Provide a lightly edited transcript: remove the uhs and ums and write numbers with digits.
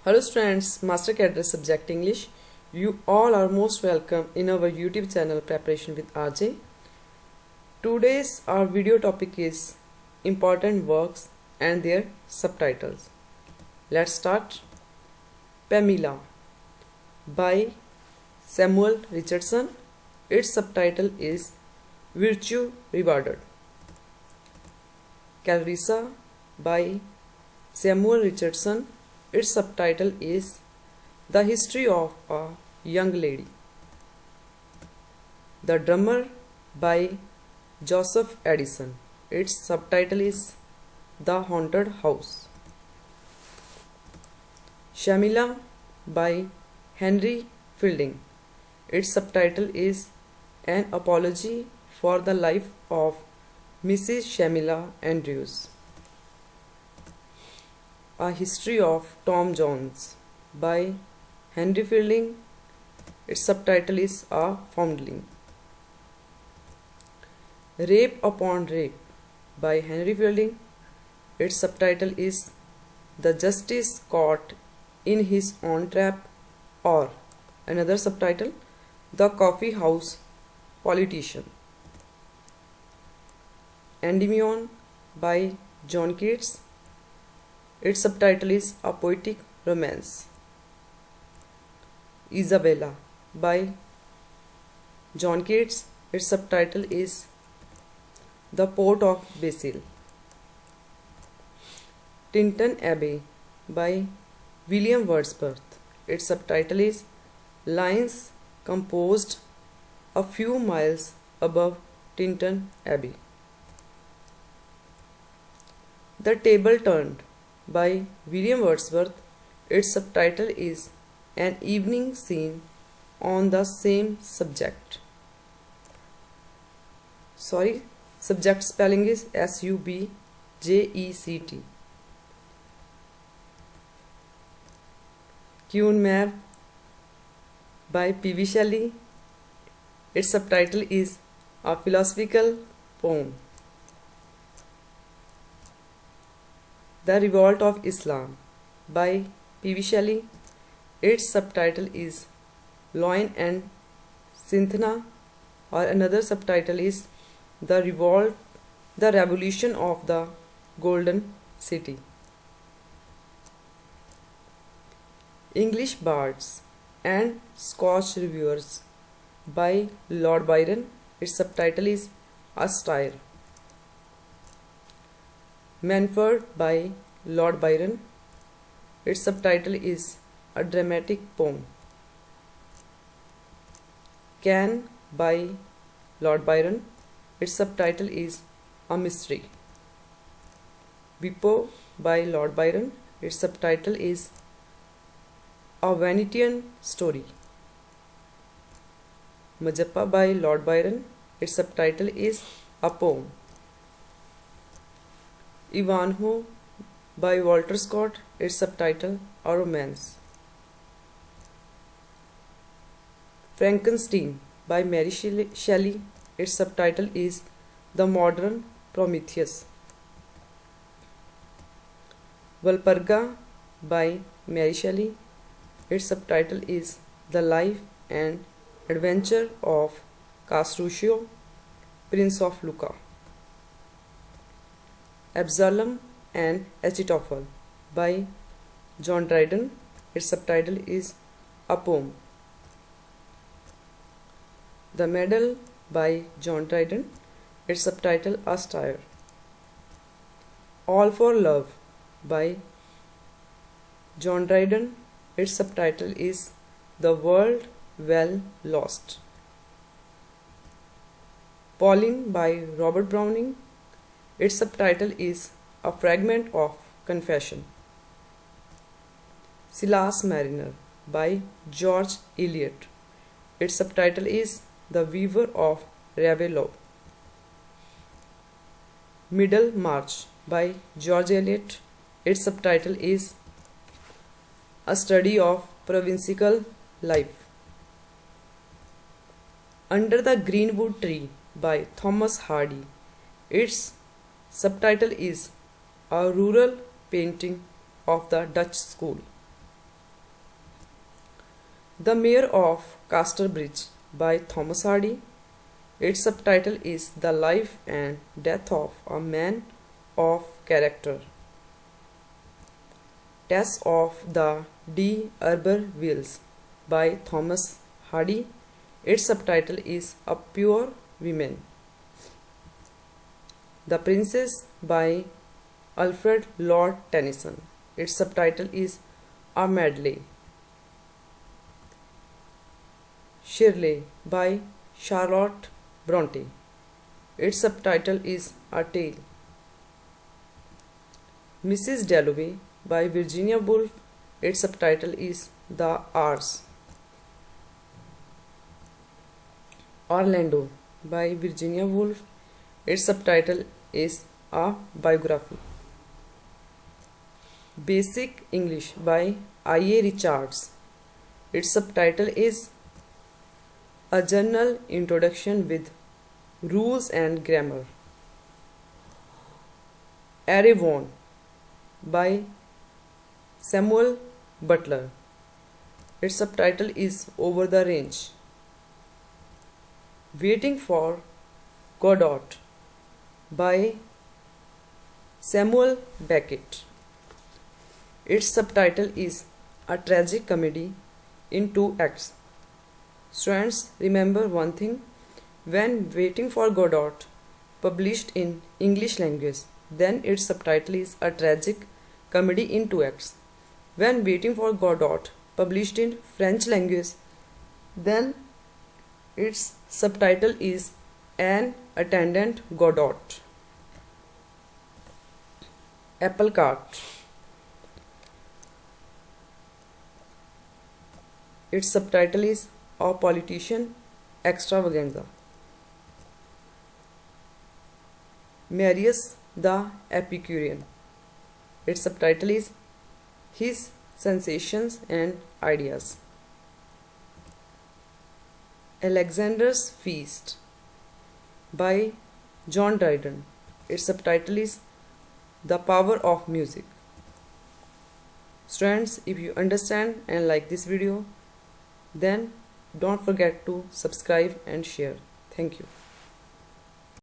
Hello students, Master Cadre Subject English. You all are most welcome in our YouTube channel Preparation with RJ. Today's our video topic is important works and their subtitles. Let's start. Pamela by Samuel Richardson. Its subtitle is Virtue Rewarded. Clarissa by Samuel Richardson. Its subtitle is The History of a Young Lady. The Drummer by Joseph Addison. Its subtitle is The Haunted House. Shamela by Henry Fielding. Its subtitle is An Apology for the Life of Mrs. Shamela Andrews. A History of Tom Jones by Henry Fielding. Its subtitle is A Foundling. Rape Upon Rape by Henry Fielding. Its subtitle is The Justice Caught in His Own Trap, or another subtitle, The Coffee House Politician. Endymion by John Keats. Its subtitle is A Poetic Romance. Isabella by John Keats. Its subtitle is The Port of BASIL. TINTERN Abbey by William Wordsworth. Its subtitle is Lines Composed a Few Miles Above TINTERN Abbey. The Table Turned by William Wordsworth. Its subtitle is An Evening Scene on the Same Subject. Subject spelling is S-U-B-J-E-C-T. Queen Mab by P.V. Shelley. Its subtitle is A Philosophical Poem. The Revolt of Islam by P.V. Shelley. Its subtitle is Loin and Synthna, or another subtitle is The Revolution of the Golden City. English Bards and Scotch Reviewers by Lord Byron. Its subtitle is Astire. Manfred by Lord Byron. Its subtitle is A Dramatic Poem. Can by Lord Byron. Its subtitle is A Mystery. Bippo by Lord Byron. Its subtitle is A Venetian Story. Majappa by Lord Byron. Its subtitle is A Poem. Ivanhoe by Walter Scott. Its subtitle A Romance. Frankenstein by Mary Shelley. Its subtitle is The Modern Prometheus. Walpurga by Mary Shelley. Its subtitle is The Life and Adventure of Castruccio, Prince of Lucca. Absalom and Achitophel by John Dryden. Its subtitle is A Poem. The Medal by John Dryden. Its subtitle Astire. All for Love by John Dryden. Its subtitle is The World Well Lost. Pauline by Robert Browning. Its subtitle is A Fragment of Confession. Silas Mariner by George Eliot. Its subtitle is The Weaver of Ravello. Middlemarch by George Eliot. Its subtitle is A Study of Provincial Life. Under the Greenwood Tree by Thomas Hardy. Its subtitle is A Rural Painting of the Dutch School. The Mayor of Casterbridge by Thomas Hardy. Its subtitle is The Life and Death of a Man of Character. Tess of the D'Urbervilles by Thomas Hardy. Its subtitle is A Pure Woman. The Princess by Alfred Lord Tennyson. Its subtitle is A Medley. Shirley by Charlotte Bronte. Its subtitle is A Tale. Mrs. Dalloway by Virginia Woolf. Its subtitle is The Hours. Orlando by Virginia Woolf. Its subtitle is A Biography. Basic English by I.A. Richards. Its subtitle is A General Introduction with Rules and Grammar. Arrowon by Samuel Butler. Its subtitle is Over the Range. Waiting for Godot by Samuel Beckett. Its subtitle is A Tragic Comedy in 2 Acts. Students, remember one thing: when Waiting for Godot published in English language, then its subtitle is A Tragic Comedy in 2 Acts. When Waiting for Godot published in French language, then its subtitle is An Attendant Godot. Apple Cart. Its subtitle is A Politician Extravaganza. Marius the Epicurean. Its subtitle is His Sensations and Ideas. Alexander's Feast by John Dryden. Its subtitle is The Power of Music. Students, if you understand and like this video, then don't forget to subscribe and share. Thank you.